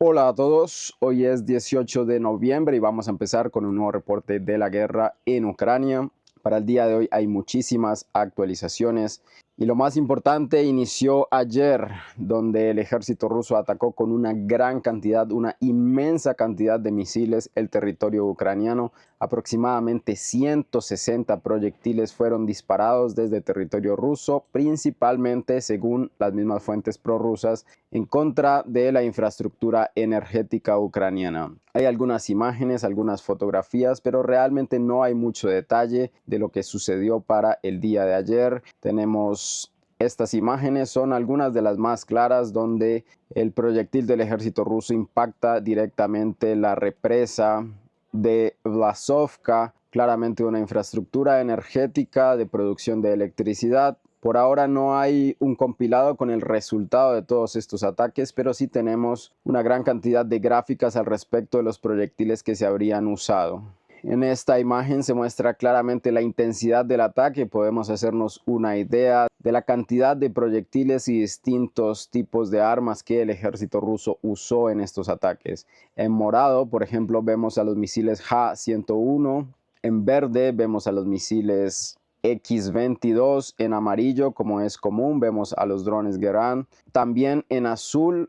Hola a todos, hoy es 18 de noviembre y vamos a empezar con un nuevo reporte de la guerra en Ucrania. Para el día de hoy hay muchísimas actualizaciones y lo más importante inició ayer, donde el ejército ruso atacó con una gran cantidad, una inmensa cantidad de misiles el territorio ucraniano. Aproximadamente 160 proyectiles fueron disparados desde territorio ruso, principalmente, según las mismas fuentes prorrusas, en contra de la infraestructura energética ucraniana. Hay algunas imágenes, algunas fotografías, pero realmente no hay mucho detalle de lo que sucedió para el día de ayer. Tenemos estas imágenes, son algunas de las más claras, donde el proyectil del ejército ruso impacta directamente la represa de Vlasovka, claramente una infraestructura energética de producción de electricidad. Por ahora no hay un compilado con el resultado de todos estos ataques, pero sí tenemos una gran cantidad de gráficas al respecto de los proyectiles que se habrían usado. En esta imagen se muestra claramente la intensidad del ataque. Podemos hacernos una idea de la cantidad de proyectiles y distintos tipos de armas que el ejército ruso usó en estos ataques. En morado, por ejemplo, vemos a los misiles Ja-101. En verde vemos a los misiles X-22. En amarillo, como es común, vemos a los drones Gerán. También en azul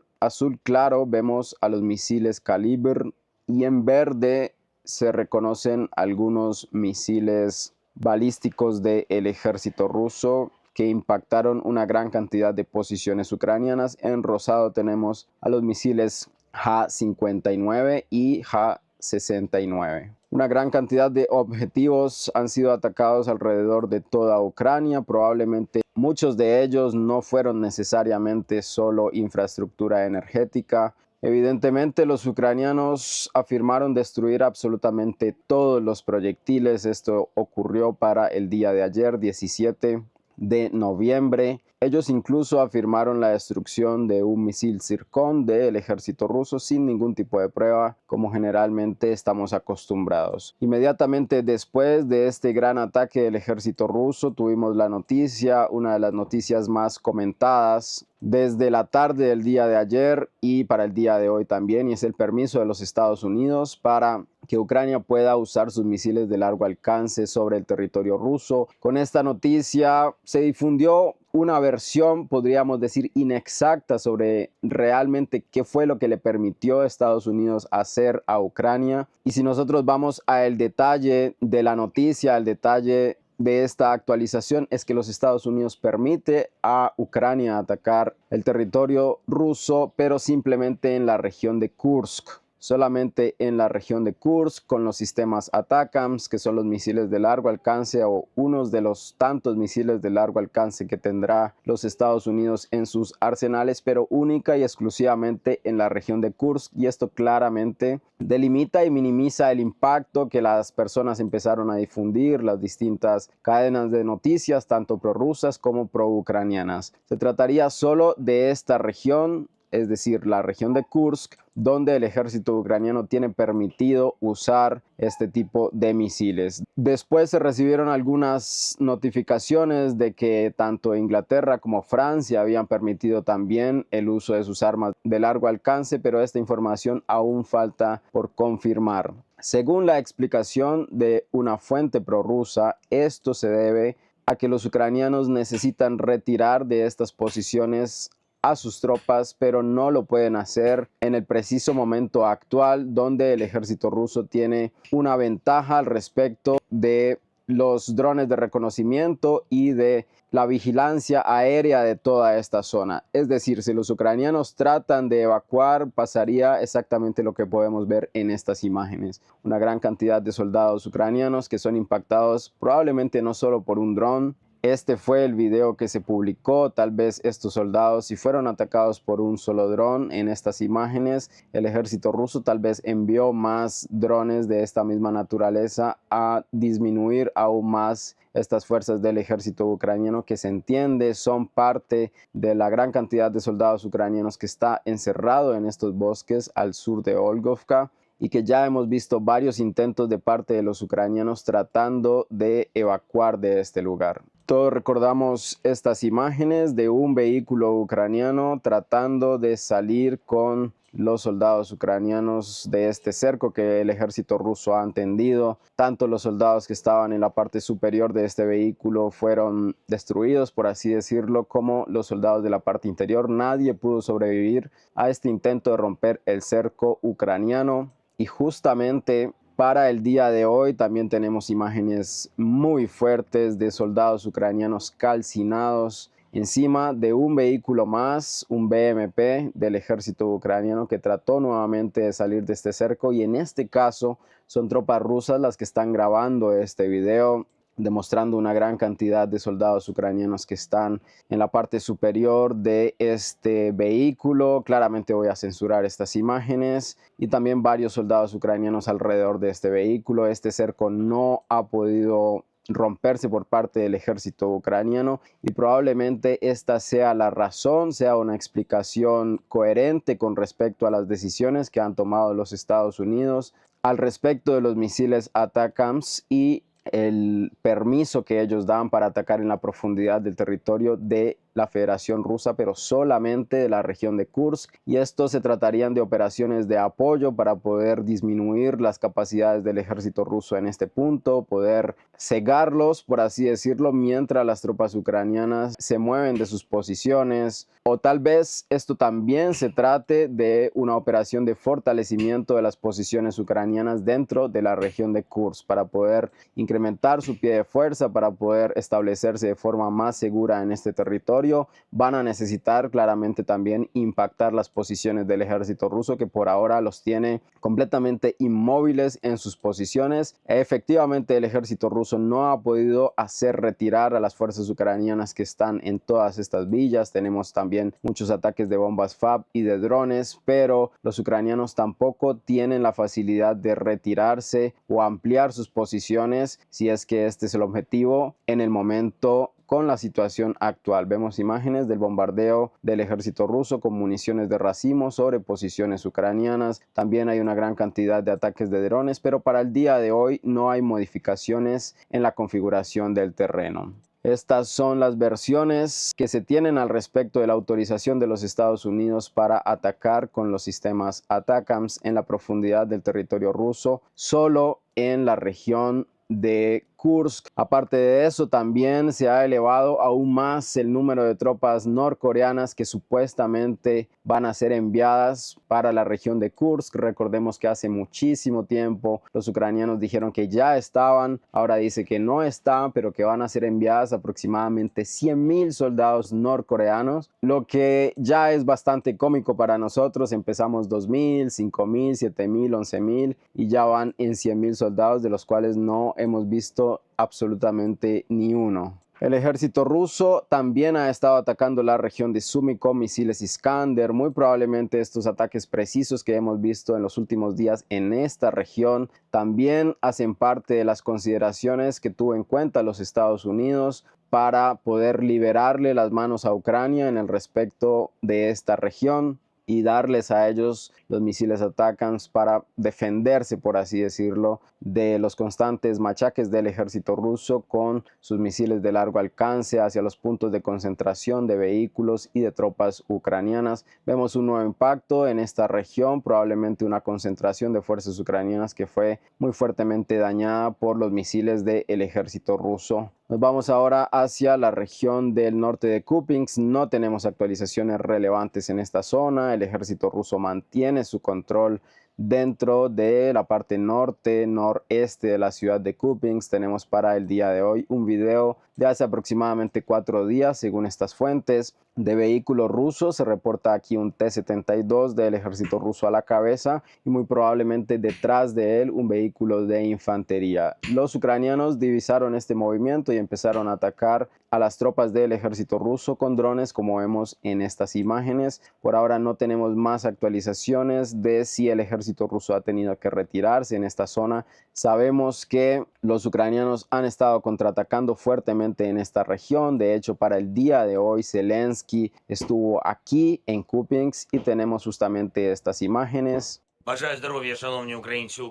claro, vemos a los misiles Kalibr. Y en verde se reconocen algunos misiles balísticos del ejército ruso que impactaron una gran cantidad de posiciones ucranianas. En rosado tenemos a los misiles Ja-59 y Ja-69. Una gran cantidad de objetivos han sido atacados alrededor de toda Ucrania. Probablemente muchos de ellos no fueron necesariamente solo infraestructura energética. Evidentemente, los ucranianos afirmaron destruir absolutamente todos los proyectiles. Esto ocurrió para el día de ayer, 17 de noviembre. Ellos incluso afirmaron la destrucción de un misil Zircon del ejército ruso sin ningún tipo de prueba, como generalmente estamos acostumbrados. Inmediatamente después de este gran ataque del ejército ruso, tuvimos la noticia, una de las noticias más comentadas desde la tarde del día de ayer y para el día de hoy también, y es el permiso de los Estados Unidos para que Ucrania pueda usar sus misiles de largo alcance sobre el territorio ruso. Con esta noticia se difundió una versión, podríamos decir, inexacta sobre realmente qué fue lo que le permitió a Estados Unidos hacer a Ucrania. Y si nosotros vamos al detalle de la noticia, al detalle de esta actualización, es que los Estados Unidos permite a Ucrania atacar el territorio ruso, pero simplemente en la región de Kursk. Solamente en la región de Kursk, con los sistemas ATACMS, que son los misiles de largo alcance o unos de los tantos misiles de largo alcance que tendrá los Estados Unidos en sus arsenales, pero única y exclusivamente en la región de Kursk. Y esto claramente delimita y minimiza el impacto que las personas empezaron a difundir, las distintas cadenas de noticias, tanto prorrusas como pro-ucranianas. Se trataría solo de esta región, es decir, la región de Kursk, donde el ejército ucraniano tiene permitido usar este tipo de misiles. Después se recibieron algunas notificaciones de que tanto Inglaterra como Francia habían permitido también el uso de sus armas de largo alcance, pero esta información aún falta por confirmar. Según la explicación de una fuente prorrusa, esto se debe a que los ucranianos necesitan retirar de estas posiciones a sus tropas, pero no lo pueden hacer en el preciso momento actual, donde el ejército ruso tiene una ventaja al respecto de los drones de reconocimiento y de la vigilancia aérea de toda esta zona. Es decir, si los ucranianos tratan de evacuar, pasaría exactamente lo que podemos ver en estas imágenes. Una gran cantidad de soldados ucranianos que son impactados probablemente no solo por un dron. Este fue el video que se publicó. Tal vez estos soldados, si fueron atacados por un solo dron en estas imágenes, el ejército ruso tal vez envió más drones de esta misma naturaleza a disminuir aún más estas fuerzas del ejército ucraniano, que se entiende son parte de la gran cantidad de soldados ucranianos que está encerrado en estos bosques al sur de Olgovka, y que ya hemos visto varios intentos de parte de los ucranianos tratando de evacuar de este lugar. Todos recordamos estas imágenes de un vehículo ucraniano tratando de salir con los soldados ucranianos de este cerco que el ejército ruso ha tendido. Tanto los soldados que estaban en la parte superior de este vehículo fueron destruidos, por así decirlo, como los soldados de la parte interior. Nadie pudo sobrevivir a este intento de romper el cerco ucraniano. Y justamente para el día de hoy también tenemos imágenes muy fuertes de soldados ucranianos calcinados encima de un vehículo más, un BMP del ejército ucraniano que trató nuevamente de salir de este cerco, y en este caso son tropas rusas las que están grabando este video, demostrando una gran cantidad de soldados ucranianos que están en la parte superior de este vehículo. Claramente voy a censurar estas imágenes, y también varios soldados ucranianos alrededor de este vehículo. Este cerco no ha podido romperse por parte del ejército ucraniano, y probablemente esta sea la razón, sea una explicación coherente con respecto a las decisiones que han tomado los Estados Unidos al respecto de los misiles ATACMS y el permiso que ellos dan para atacar en la profundidad del territorio de la Federación Rusa, pero solamente de la región de Kursk, y esto se tratarían de operaciones de apoyo para poder disminuir las capacidades del ejército ruso en este punto, poder cegarlos, por así decirlo, mientras las tropas ucranianas se mueven de sus posiciones. O tal vez esto también se trate de una operación de fortalecimiento de las posiciones ucranianas dentro de la región de Kursk para poder incrementar su pie de fuerza, para poder establecerse de forma más segura en este territorio. Van a necesitar claramente también impactar las posiciones del ejército ruso, que por ahora los tiene completamente inmóviles en sus posiciones. Efectivamente, el ejército ruso no ha podido hacer retirar a las fuerzas ucranianas que están en todas estas villas. Tenemos también muchos ataques de bombas FAB y de drones, pero los ucranianos tampoco tienen la facilidad de retirarse o ampliar sus posiciones si es que este es el objetivo en el momento con la situación actual. Vemos imágenes del bombardeo del ejército ruso con municiones de racimo sobre posiciones ucranianas. También hay una gran cantidad de ataques de drones, pero para el día de hoy no hay modificaciones en la configuración del terreno. Estas son las versiones que se tienen al respecto de la autorización de los Estados Unidos para atacar con los sistemas ATACMS en la profundidad del territorio ruso, solo en la región de Kursk. Aparte de eso, también se ha elevado aún más el número de tropas norcoreanas que supuestamente van a ser enviadas para la región de Kursk. Recordemos que hace muchísimo tiempo los ucranianos dijeron que ya estaban, ahora dice que no están, pero que van a ser enviadas aproximadamente 100,000 soldados norcoreanos, lo que ya es bastante cómico para nosotros. Empezamos 2,000, 5,000, 7,000, 11,000 y ya van en 100,000 soldados, de los cuales no hemos visto absolutamente ni uno. El ejército ruso también ha estado atacando la región de Sumy con misiles Iskander. Muy probablemente estos ataques precisos que hemos visto en los últimos días en esta región también hacen parte de las consideraciones que tuvo en cuenta los Estados Unidos para poder liberarle las manos a Ucrania en el respecto de esta región y darles a ellos los misiles ATACMS para defenderse, por así decirlo, de los constantes machaques del ejército ruso con sus misiles de largo alcance hacia los puntos de concentración de vehículos y de tropas ucranianas. Vemos un nuevo impacto en esta región, probablemente una concentración de fuerzas ucranianas que fue muy fuertemente dañada por los misiles del ejército ruso. Nos vamos ahora hacia la región del norte de Kupiansk. No tenemos actualizaciones relevantes en esta zona. El ejército ruso mantiene su control dentro de la parte norte, noreste de la ciudad de Kupiansk. Tenemos para el día de hoy un video de hace aproximadamente 4 días, según estas fuentes, de vehículos rusos. Se reporta aquí un T-72 del ejército ruso a la cabeza y muy probablemente detrás de él un vehículo de infantería. Los ucranianos divisaron este movimiento y empezaron a atacar a las tropas del ejército ruso con drones, como vemos en estas imágenes. Por ahora no tenemos más actualizaciones de si el ejército ruso ha tenido que retirarse en esta zona. Sabemos que los ucranianos han estado contraatacando fuertemente en esta región. De hecho, para el día de hoy, Zelensky estuvo aquí en Kupiansk y tenemos justamente estas imágenes. Бажаю здоров'я, шановні українці,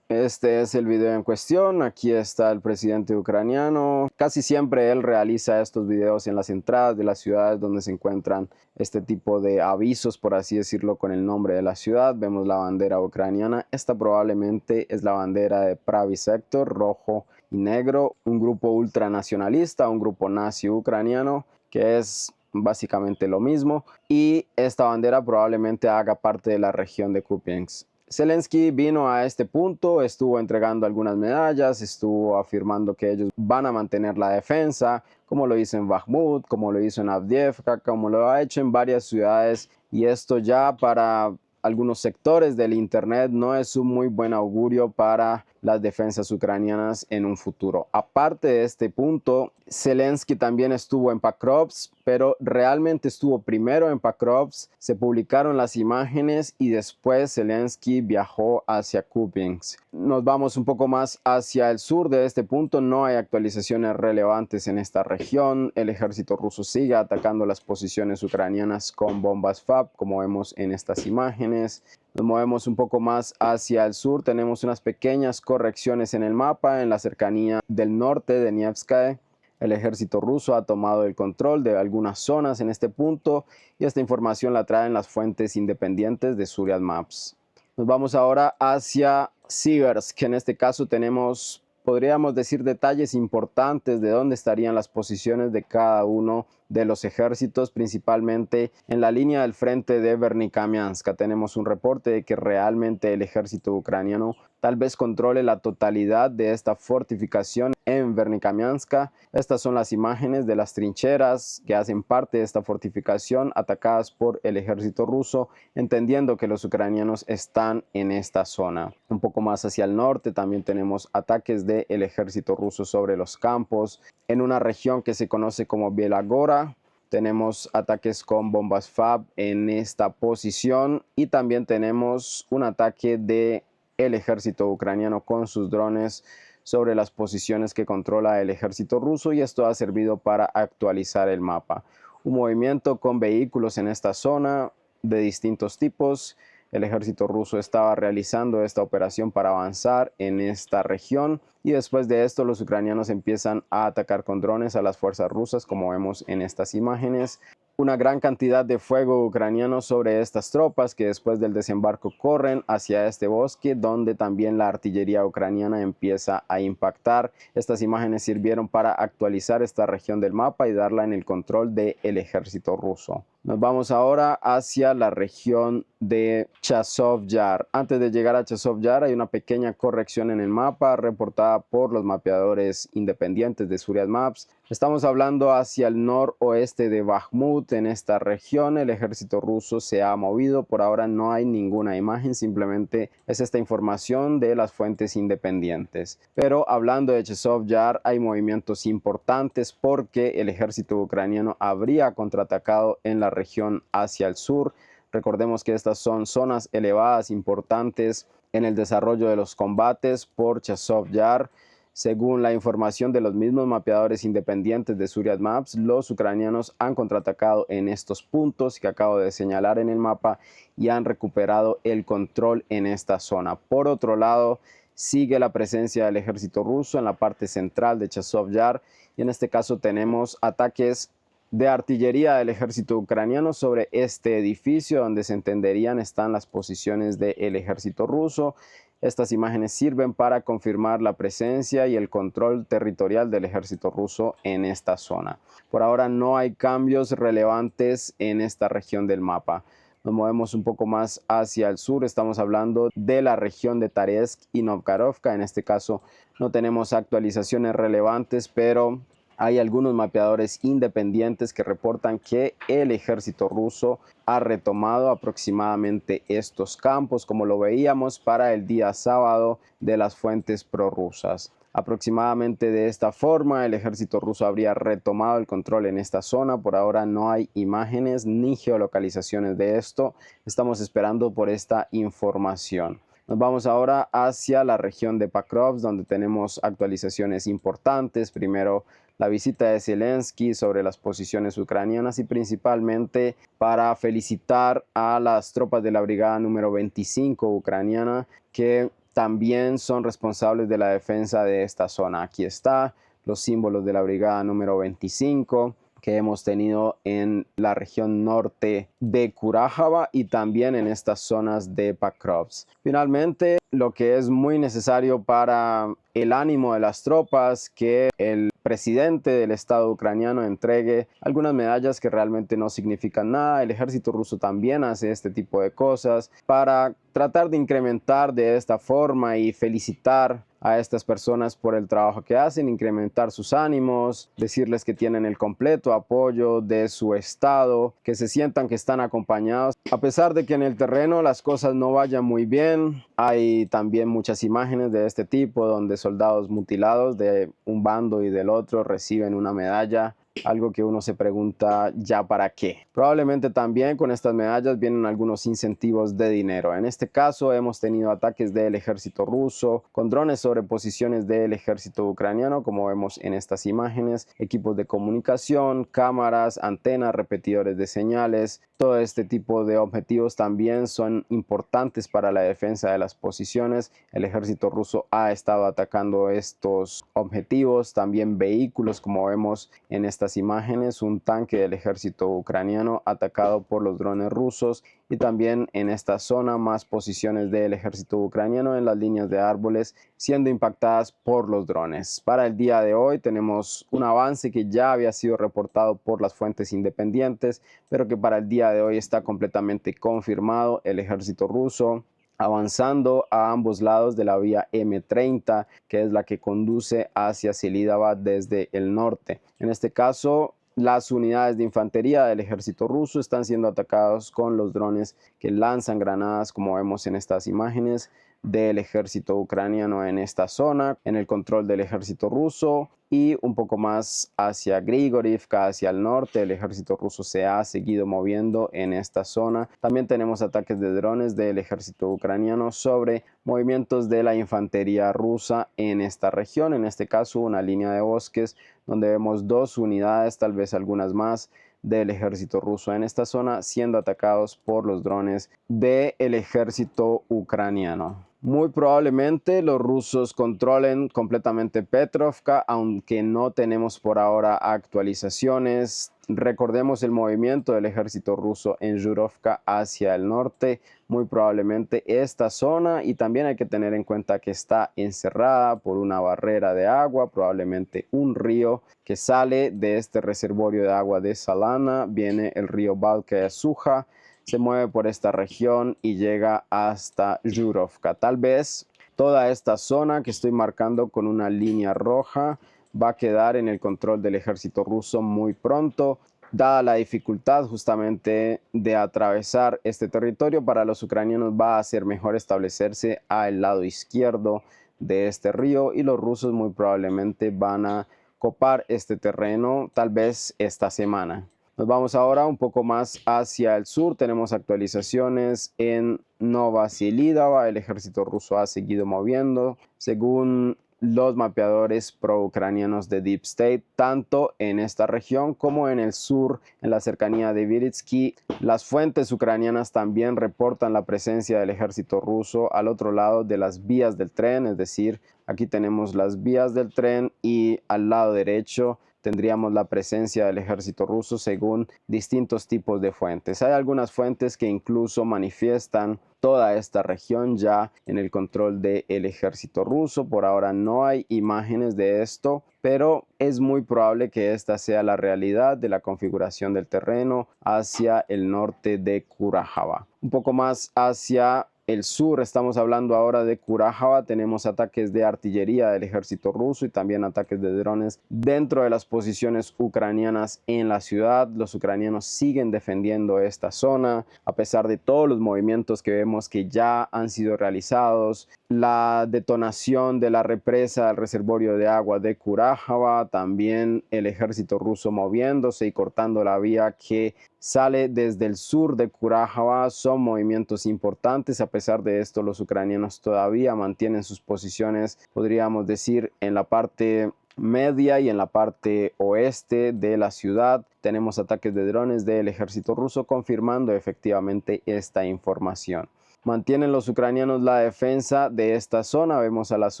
Este es el video en cuestión. Aquí está el presidente ucraniano. Casi siempre él realiza estos videos en las entradas de las ciudades donde se encuentran este tipo de avisos, por así decirlo, con el nombre de la ciudad. Vemos la bandera ucraniana. Esta probablemente es la bandera de Pravy Sector, rojo y negro, un grupo ultranacionalista, un grupo nazi ucraniano, que es básicamente lo mismo. Y esta bandera probablemente haga parte de la región de Kupiansk. Zelensky vino a este punto, estuvo entregando algunas medallas, estuvo afirmando que ellos van a mantener la defensa, como lo hizo en Bakhmut, como lo hizo en Avdiivka, como lo ha hecho en varias ciudades, y esto ya para algunos sectores del internet no es un muy buen augurio para las defensas ucranianas en un futuro. Aparte de este punto, Zelensky también estuvo en Pakrovsk, pero realmente estuvo primero en Pakrovsk, se publicaron las imágenes y después Zelensky viajó hacia Kupiansk. Nos vamos un poco más hacia el sur de este punto, no hay actualizaciones relevantes en esta región, el ejército ruso sigue atacando las posiciones ucranianas con bombas FAB, como vemos en estas imágenes. Nos movemos un poco más hacia el sur, tenemos unas pequeñas correcciones en el mapa, en la cercanía del norte de Nevskaya. El ejército ruso ha tomado el control de algunas zonas en este punto y esta información la traen las fuentes independientes de Zuriat Maps. Nos vamos ahora hacia Siversk, que en este caso tenemos, podríamos decir, detalles importantes de dónde estarían las posiciones de cada uno de los ejércitos, principalmente en la línea del frente de Vernikamiansk. Tenemos un reporte de que realmente el ejército ucraniano tal vez controle la totalidad de esta fortificación en Vernikamiansk. Estas son las imágenes de las trincheras que hacen parte de esta fortificación atacadas por el ejército ruso, entendiendo que los ucranianos están en esta zona. Un poco más hacia el norte también tenemos ataques del ejército ruso sobre los campos en una región que se conoce como Bielagora. Tenemos ataques con bombas FAB en esta posición y también tenemos un ataque de el ejército ucraniano con sus drones sobre las posiciones que controla el ejército ruso, y esto ha servido para actualizar el mapa. Un movimiento con vehículos en esta zona de distintos tipos. El ejército ruso estaba realizando esta operación para avanzar en esta región, y después de esto los ucranianos empiezan a atacar con drones a las fuerzas rusas, como vemos en estas imágenes. Una gran cantidad de fuego ucraniano sobre estas tropas que después del desembarco corren hacia este bosque, donde también la artillería ucraniana empieza a impactar. Estas imágenes sirvieron para actualizar esta región del mapa y darla en el control del ejército ruso. Nos vamos ahora hacia la región de Chazov Yar. Antes de llegar a Chazov Yar hay una pequeña corrección en el mapa reportada por los mapeadores independientes de Zuriat Maps. Estamos hablando hacia el noroeste de Bakhmut. En esta región el ejército ruso se ha movido. Por ahora no hay ninguna imagen, simplemente es esta información de las fuentes independientes. Pero hablando de Chazov Yar hay movimientos importantes porque el ejército ucraniano habría contraatacado en la región hacia el sur. Recordemos que estas son zonas elevadas importantes en el desarrollo de los combates por Chazov Yar. Según la información de los mismos mapeadores independientes de Zuriat Maps, los ucranianos han contraatacado en estos puntos que acabo de señalar en el mapa y han recuperado el control en esta zona. Por otro lado, sigue la presencia del ejército ruso en la parte central de Chazov Yar, y en este caso tenemos ataques de artillería del ejército ucraniano sobre este edificio donde se entenderían están las posiciones del ejército ruso. Estas imágenes sirven para confirmar la presencia y el control territorial del ejército ruso en esta zona. Por ahora no hay cambios relevantes en esta región del mapa. Nos movemos un poco más hacia el sur, estamos hablando de la región de Taretsk y Novkarovka. En este caso no tenemos actualizaciones relevantes, pero hay algunos mapeadores independientes que reportan que el ejército ruso ha retomado aproximadamente estos campos, como lo veíamos para el día sábado de las fuentes prorrusas. Aproximadamente de esta forma, el ejército ruso habría retomado el control en esta zona. Por ahora no hay imágenes ni geolocalizaciones de esto. Estamos esperando por esta información. Nos vamos ahora hacia la región de Pakrovsk, donde tenemos actualizaciones importantes. Primero, la visita de Zelensky sobre las posiciones ucranianas y principalmente para felicitar a las tropas de la brigada número 25 ucraniana que también son responsables de la defensa de esta zona. Aquí está los símbolos de la brigada número 25 que hemos tenido en la región norte de Kurahava y también en estas zonas de Pakrovsk. Finalmente, lo que es muy necesario para el ánimo de las tropas, que el presidente del Estado ucraniano entregue algunas medallas que realmente no significan nada. El ejército ruso también hace este tipo de cosas para tratar de incrementar de esta forma y felicitar a estas personas por el trabajo que hacen, incrementar sus ánimos, decirles que tienen el completo apoyo de su Estado, que se sientan que están acompañados. A pesar de que en el terreno las cosas no vayan muy bien, hay también muchas imágenes de este tipo donde soldados mutilados de un bando y del otro reciben una medalla. Algo que uno se pregunta, ¿ya para qué? Probablemente también con estas medallas vienen algunos incentivos de dinero. En este caso hemos tenido ataques del ejército ruso con drones sobre posiciones del ejército ucraniano, como vemos en estas imágenes, equipos de comunicación, cámaras, antenas, repetidores de señales. Todo este tipo de objetivos también son importantes para la defensa de las posiciones. El ejército ruso ha estado atacando estos objetivos, también vehículos, como vemos en estas imágenes, un tanque del ejército ucraniano atacado por los drones rusos, y también en esta zona más posiciones del ejército ucraniano en las líneas de árboles siendo impactadas por los drones. Para el día de hoy tenemos un avance que ya había sido reportado por las fuentes independientes, pero que para el día de hoy está completamente confirmado. El ejército ruso avanzando a ambos lados de la vía M30, que es la que conduce hacia Selidabad desde el norte. En este caso, las unidades de infantería del ejército ruso están siendo atacados con los drones que lanzan granadas, como vemos en estas imágenes, del ejército ucraniano en esta zona, en el control del ejército ruso, y un poco más hacia Grigorivka, hacia el norte. El ejército ruso se ha seguido moviendo en esta zona. También tenemos ataques de drones del ejército ucraniano sobre movimientos de la infantería rusa en esta región, en este caso una línea de bosques donde vemos dos unidades, tal vez algunas más, del ejército ruso en esta zona siendo atacados por los drones del ejército ucraniano. Muy probablemente los rusos controlen completamente Petrovka, aunque no tenemos por ahora actualizaciones. Recordemos el movimiento del ejército ruso en Zhurovka hacia el norte, muy probablemente esta zona, y también hay que tener en cuenta que está encerrada por una barrera de agua, probablemente un río que sale de este reservorio de agua de Salana, viene el río Balkaya Suja, se mueve por esta región y llega hasta Zhurovka. Tal vez toda esta zona que estoy marcando con una línea roja va a quedar en el control del ejército ruso muy pronto, dada la dificultad justamente de atravesar este territorio. Para los ucranianos va a ser mejor establecerse al lado izquierdo de este río, y los rusos muy probablemente van a copar este terreno tal vez esta semana. Nos vamos ahora un poco más hacia el sur. Tenemos actualizaciones en Novoselidovo. El ejército ruso ha seguido moviendo, según los mapeadores pro-ucranianos de Deep State, tanto en esta región como en el sur, en la cercanía de Vyritsky. Las fuentes ucranianas también reportan la presencia del ejército ruso al otro lado de las vías del tren, es decir, aquí tenemos las vías del tren y al lado derecho tendríamos la presencia del ejército ruso según distintos tipos de fuentes. Hay algunas fuentes que incluso manifiestan toda esta región ya en el control del ejército ruso. Por ahora no hay imágenes de esto, pero es muy probable que esta sea la realidad de la configuración del terreno hacia el norte de Kurahava. Un poco más hacia el sur, estamos hablando ahora de Kurahava, tenemos ataques de artillería del ejército ruso y también ataques de drones dentro de las posiciones ucranianas en la ciudad. Los ucranianos siguen defendiendo esta zona a pesar de todos los movimientos que vemos que ya han sido realizados. La detonación de la represa del reservorio de agua de Kurahava, también el ejército ruso moviéndose y cortando la vía que sale desde el sur de Kurahava, son movimientos importantes. A pesar de esto, los ucranianos todavía mantienen sus posiciones, podríamos decir, en la parte media y en la parte oeste de la ciudad. Tenemos ataques de drones del ejército ruso confirmando efectivamente esta información. Mantienen los ucranianos la defensa de esta zona. Vemos a las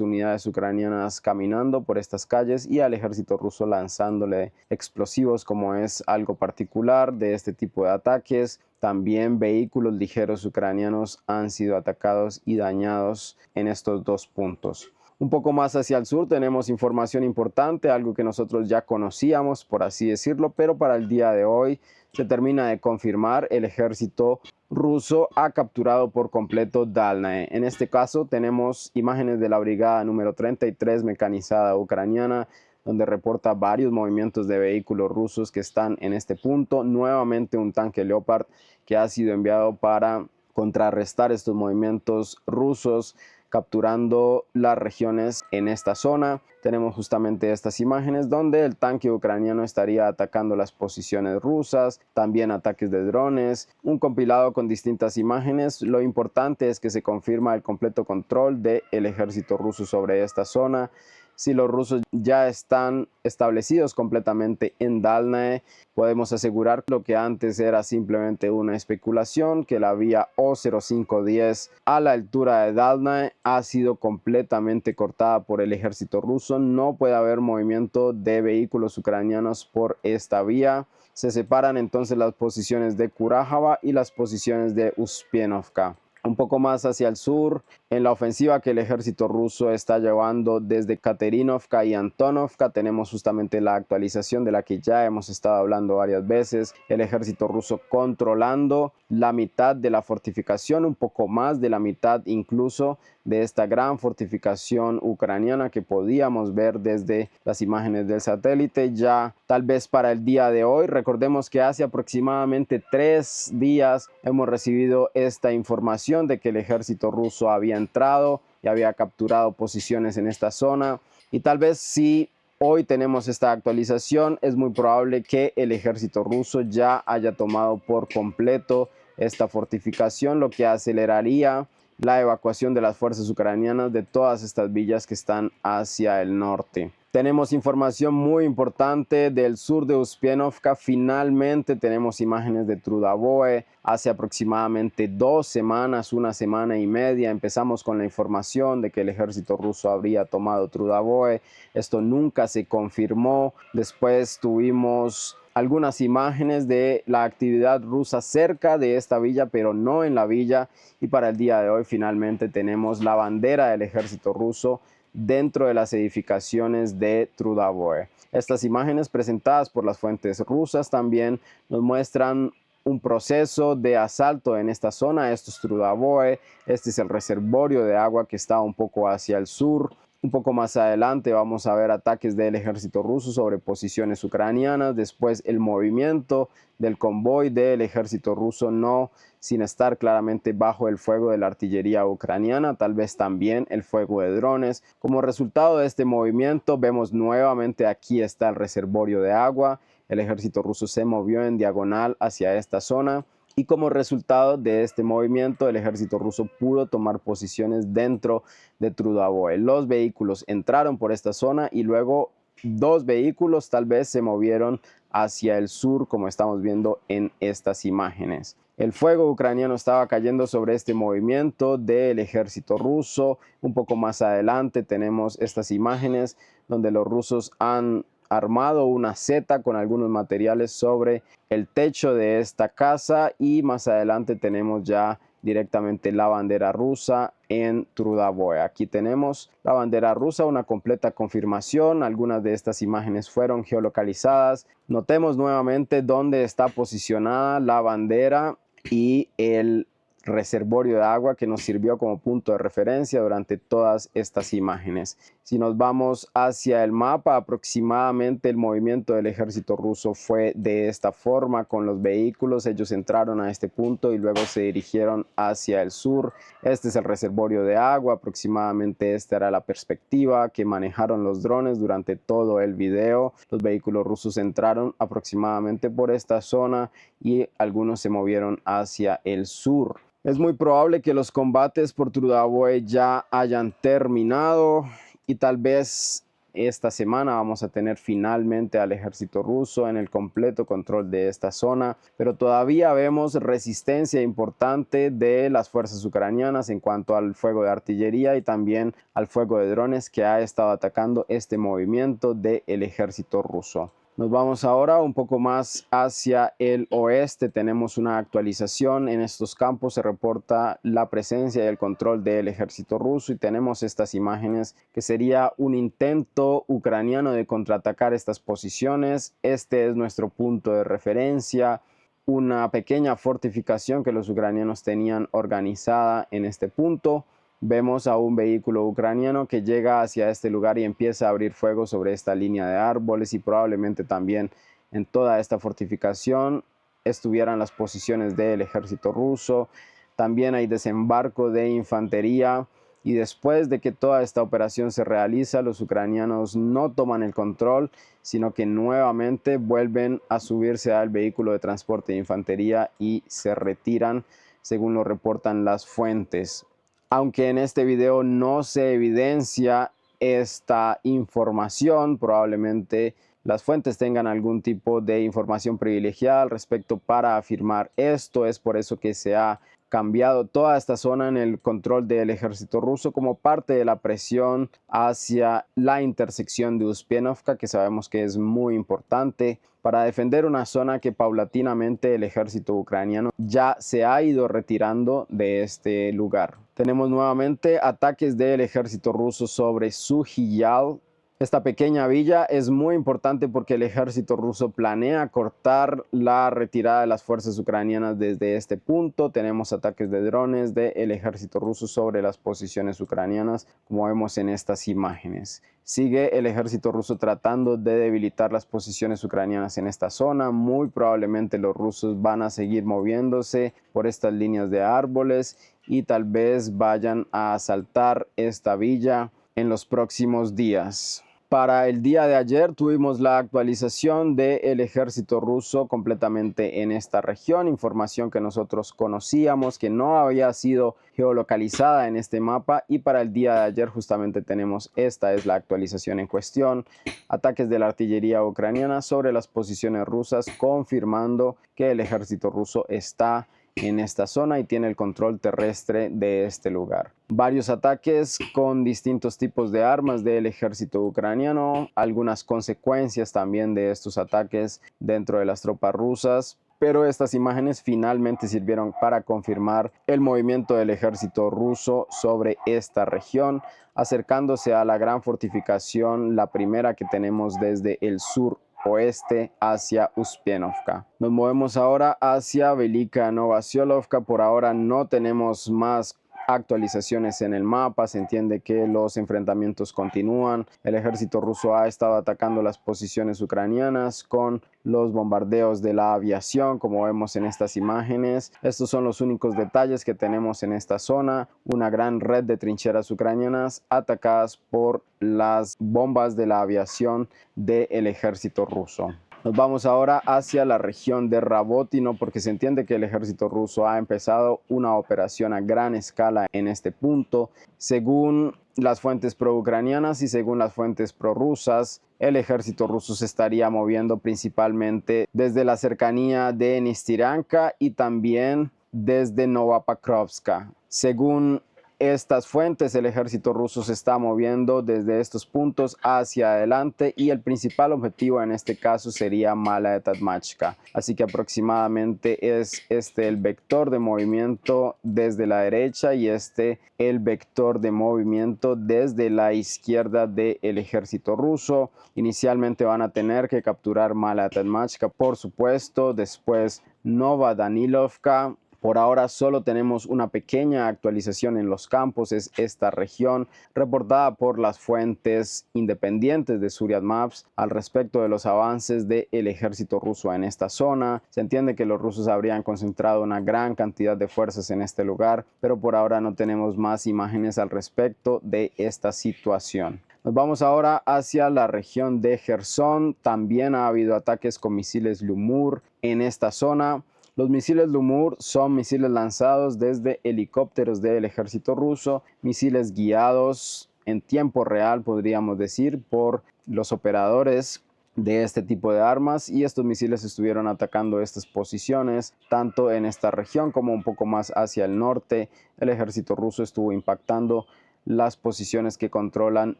unidades ucranianas caminando por estas calles y al ejército ruso lanzándole explosivos, como es algo particular de este tipo de ataques. También vehículos ligeros ucranianos han sido atacados y dañados en estos dos puntos. Un poco más hacia el sur tenemos información importante, algo que nosotros ya conocíamos, por así decirlo, pero para el día de hoy se termina de confirmar: el ejército ruso ha capturado por completo Dalnae. En este caso tenemos imágenes de la brigada número 33 mecanizada ucraniana, donde reporta varios movimientos de vehículos rusos que están en este punto. Nuevamente un tanque Leopard que ha sido enviado para contrarrestar estos movimientos rusos, capturando las regiones en esta zona. Tenemos justamente estas imágenes donde el tanque ucraniano estaría atacando las posiciones rusas, también ataques de drones, un compilado con distintas imágenes. Lo importante es que se confirma el completo control del ejército ruso sobre esta zona. Si los rusos ya están establecidos completamente en Dalnae, podemos asegurar lo que antes era simplemente una especulación, que la vía O0510 a la altura de Dalnae ha sido completamente cortada por el ejército ruso. No puede haber movimiento de vehículos ucranianos por esta vía. Se separan entonces las posiciones de Kurahava y las posiciones de Uspienovka. Un poco más hacia el sur, en la ofensiva que el ejército ruso está llevando desde Katerinovka y Antonovka, tenemos justamente la actualización de la que ya hemos estado hablando varias veces. El ejército ruso controlando la mitad de la fortificación, un poco más de la mitad incluso de esta gran fortificación ucraniana que podíamos ver desde las imágenes del satélite. Ya tal vez para el día de hoy, recordemos que hace aproximadamente 3 días hemos recibido esta información de que el ejército ruso había entrado y había capturado posiciones en esta zona, y tal vez si hoy tenemos esta actualización, es muy probable que el ejército ruso ya haya tomado por completo esta fortificación, lo que aceleraría la evacuación de las fuerzas ucranianas de todas estas villas que están hacia el norte. Tenemos información muy importante del sur de Uspienovka. Finalmente tenemos imágenes de Trudavoe. Hace aproximadamente 2 semanas, 1 semana y media, empezamos con la información de que el ejército ruso habría tomado Trudavoe. Esto nunca se confirmó. Después tuvimos algunas imágenes de la actividad rusa cerca de esta villa, pero no en la villa. Y para el día de hoy finalmente tenemos la bandera del ejército ruso dentro de las edificaciones de Trudavoe. Estas imágenes presentadas por las fuentes rusas también nos muestran un proceso de asalto en esta zona. Esto es Trudavoe, este es el reservorio de agua que está un poco hacia el sur. Un poco más adelante vamos a ver ataques del ejército ruso sobre posiciones ucranianas, después el movimiento del convoy del ejército ruso, no sin estar claramente bajo el fuego de la artillería ucraniana, tal vez también el fuego de drones. Como resultado de este movimiento vemos nuevamente aquí está el reservorio de agua. El ejército ruso se movió en diagonal hacia esta zona. Y como resultado de este movimiento, el ejército ruso pudo tomar posiciones dentro de Trudavoe. Los vehículos entraron por esta zona y luego 2 vehículos tal vez se movieron hacia el sur, como estamos viendo en estas imágenes. El fuego ucraniano estaba cayendo sobre este movimiento del ejército ruso. Un poco más adelante tenemos estas imágenes donde los rusos han armado una seta con algunos materiales sobre el techo de esta casa, y más adelante tenemos ya directamente la bandera rusa en Trudavoe. Aquí tenemos la bandera rusa, una completa confirmación. Algunas de estas imágenes fueron geolocalizadas. Notemos nuevamente dónde está posicionada la bandera y el reservorio de agua que nos sirvió como punto de referencia durante todas estas imágenes. Si nos vamos hacia el mapa, aproximadamente el movimiento del ejército ruso fue de esta forma con los vehículos. Ellos entraron a este punto y luego se dirigieron hacia el sur. Este es el reservorio de agua, aproximadamente esta era la perspectiva que manejaron los drones durante todo el video. Los vehículos rusos entraron aproximadamente por esta zona y algunos se movieron hacia el sur. Es muy probable que los combates por Trudavoe ya hayan terminado y tal vez esta semana vamos a tener finalmente al ejército ruso en el completo control de esta zona, pero todavía vemos resistencia importante de las fuerzas ucranianas en cuanto al fuego de artillería y también al fuego de drones que ha estado atacando este movimiento del ejército ruso. Nos vamos ahora un poco más hacia el oeste. Tenemos una actualización. En estos campos se reporta la presencia y el control del ejército ruso y tenemos estas imágenes que sería un intento ucraniano de contraatacar estas posiciones. Este es nuestro punto de referencia, una pequeña fortificación que los ucranianos tenían organizada en este punto. Vemos a un vehículo ucraniano que llega hacia este lugar y empieza a abrir fuego sobre esta línea de árboles y probablemente también en toda esta fortificación estuvieran las posiciones del ejército ruso. También hay desembarco de infantería y después de que toda esta operación se realiza, los ucranianos no toman el control, sino que nuevamente vuelven a subirse al vehículo de transporte de infantería y se retiran, según lo reportan las fuentes. Aunque en este video no se evidencia esta información, probablemente las fuentes tengan algún tipo de información privilegiada al respecto para afirmar esto. Es por eso que se ha cambiado toda esta zona en el control del ejército ruso como parte de la presión hacia la intersección de Uspienovka, que sabemos que es muy importante para defender una zona que paulatinamente el ejército ucraniano ya se ha ido retirando de este lugar. Tenemos nuevamente ataques del ejército ruso sobre Sujiyal. Esta pequeña villa es muy importante porque el ejército ruso planea cortar la retirada de las fuerzas ucranianas desde este punto. Tenemos ataques de drones del ejército ruso sobre las posiciones ucranianas, como vemos en estas imágenes. Sigue el ejército ruso tratando de debilitar las posiciones ucranianas en esta zona. Muy probablemente los rusos van a seguir moviéndose por estas líneas de árboles y tal vez vayan a asaltar esta villa en los próximos días. Para el día de ayer tuvimos la actualización del ejército ruso completamente en esta región, información que nosotros conocíamos, que no había sido geolocalizada en este mapa, y para el día de ayer justamente tenemos esta es la actualización en cuestión: ataques de la artillería ucraniana sobre las posiciones rusas, confirmando que el ejército ruso está en esta zona y tiene el control terrestre de este lugar. Varios ataques con distintos tipos de armas del ejército ucraniano, algunas consecuencias también de estos ataques dentro de las tropas rusas, pero estas imágenes finalmente sirvieron para confirmar el movimiento del ejército ruso sobre esta región, acercándose a la gran fortificación, la primera que tenemos desde el sur oeste hacia Uspienovka. Nos movemos ahora hacia Velika Novosiolovka. Por ahora no tenemos más actualizaciones en el mapa. Se entiende que los enfrentamientos continúan. El ejército ruso ha estado atacando las posiciones ucranianas con los bombardeos de la aviación, como vemos en estas imágenes. Estos son los únicos detalles que tenemos en esta zona: una gran red de trincheras ucranianas atacadas por las bombas de la aviación del ejército ruso. Nos vamos ahora hacia la región de Rabotino, porque se entiende que el ejército ruso ha empezado una operación a gran escala en este punto. Según las fuentes pro-ucranianas y según las fuentes prorrusas, el ejército ruso se estaría moviendo principalmente desde la cercanía de Nistiranka y también desde Novopokrovska. Según estas fuentes, el ejército ruso se está moviendo desde estos puntos hacia adelante y el principal objetivo en este caso sería Malaya Tatmachka. Así que aproximadamente es este el vector de movimiento desde la derecha y este el vector de movimiento desde la izquierda del ejército ruso. Inicialmente van a tener que capturar Malaya Tatmachka, por supuesto, después Novodanilovka. Por ahora solo tenemos una pequeña actualización en los campos, es esta región reportada por las fuentes independientes de Zuriat Maps al respecto de los avances del ejército ruso en esta zona. Se entiende que los rusos habrían concentrado una gran cantidad de fuerzas en este lugar, pero por ahora no tenemos más imágenes al respecto de esta situación. Nos vamos ahora hacia la región de Gerson. También ha habido ataques con misiles Lumur en esta zona. Los misiles Lumur son misiles lanzados desde helicópteros del ejército ruso, misiles guiados en tiempo real, podríamos decir, por los operadores de este tipo de armas, y estos misiles estuvieron atacando estas posiciones tanto en esta región como un poco más hacia el norte. El ejército ruso estuvo impactando las posiciones que controlan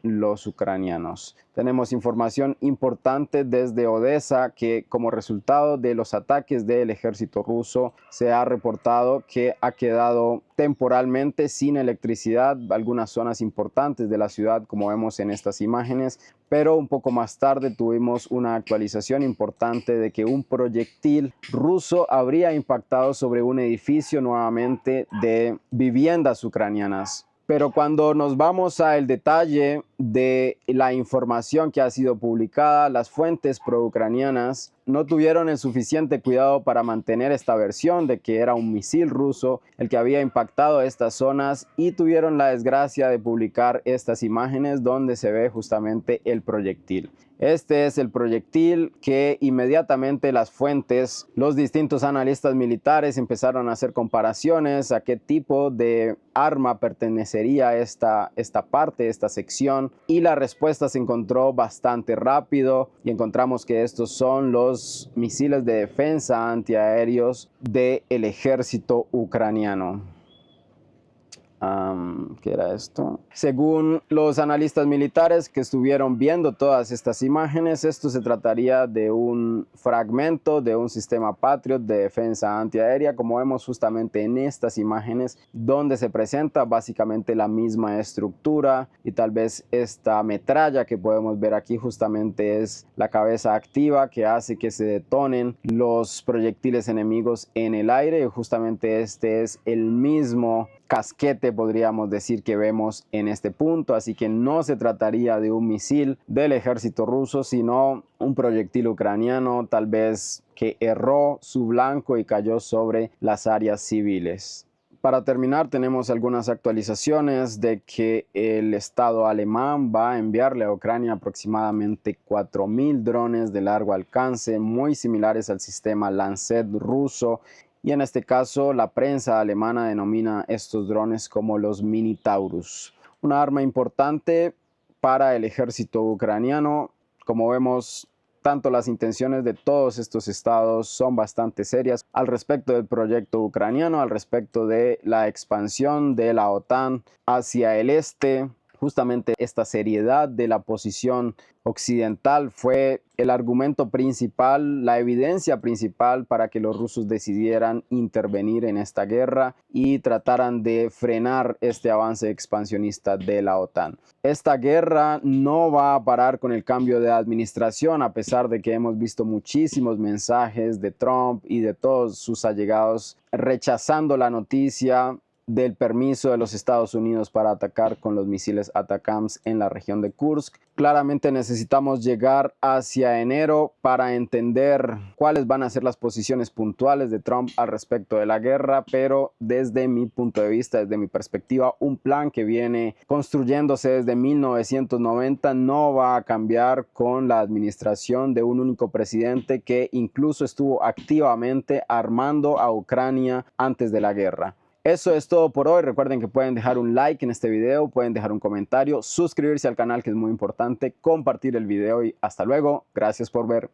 los ucranianos. Tenemos información importante desde Odessa que como resultado de los ataques del ejército ruso se ha reportado que ha quedado temporalmente sin electricidad algunas zonas importantes de la ciudad, como vemos en estas imágenes, pero un poco más tarde tuvimos una actualización importante de que un proyectil ruso habría impactado sobre un edificio nuevamente de viviendas ucranianas. Pero cuando nos vamos al detalle de la información que ha sido publicada, las fuentes pro-ucranianas no tuvieron el suficiente cuidado para mantener esta versión de que era un misil ruso el que había impactado estas zonas, y tuvieron la desgracia de publicar estas imágenes donde se ve justamente el proyectil. Este es el proyectil que inmediatamente las fuentes, los distintos analistas militares empezaron a hacer comparaciones a qué tipo de arma pertenecería esta parte, esta sección, y la respuesta se encontró bastante rápido y encontramos que estos son los misiles de defensa antiaéreos del ejército ucraniano. ¿Qué era esto? Según los analistas militares que estuvieron viendo todas estas imágenes, esto se trataría de un fragmento de un sistema Patriot de defensa antiaérea, como vemos justamente en estas imágenes, donde se presenta básicamente la misma estructura, y tal vez esta metralla que podemos ver aquí justamente es la cabeza activa que hace que se detonen los proyectiles enemigos en el aire, y justamente este es el mismo casquete, podríamos decir, que vemos en este punto. Así que no se trataría de un misil del ejército ruso, sino un proyectil ucraniano, tal vez que erró su blanco y cayó sobre las áreas civiles. Para terminar, tenemos algunas actualizaciones de que el Estado alemán va a enviarle a Ucrania aproximadamente 4.000 drones de largo alcance, muy similares al sistema Lancet ruso. Y en este caso, la prensa alemana denomina estos drones como los Mini Taurus. Una arma importante para el ejército ucraniano. Como vemos, tanto las intenciones de todos estos estados son bastante serias al respecto del proyecto ucraniano, al respecto de la expansión de la OTAN hacia el este. Justamente esta seriedad de la posición occidental fue el argumento principal, la evidencia principal para que los rusos decidieran intervenir en esta guerra y trataran de frenar este avance expansionista de la OTAN. Esta guerra no va a parar con el cambio de administración, a pesar de que hemos visto muchísimos mensajes de Trump y de todos sus allegados rechazando la noticia del permiso de los Estados Unidos para atacar con los misiles ATACMS en la región de Kursk. Claramente necesitamos llegar hacia enero para entender cuáles van a ser las posiciones puntuales de Trump al respecto de la guerra, pero desde mi punto de vista, desde mi perspectiva, un plan que viene construyéndose desde 1990 no va a cambiar con la administración de un único presidente que incluso estuvo activamente armando a Ucrania antes de la guerra. Eso es todo por hoy. Recuerden que pueden dejar un like en este video, pueden dejar un comentario, suscribirse al canal, que es muy importante, compartir el video, y hasta luego. Gracias por ver.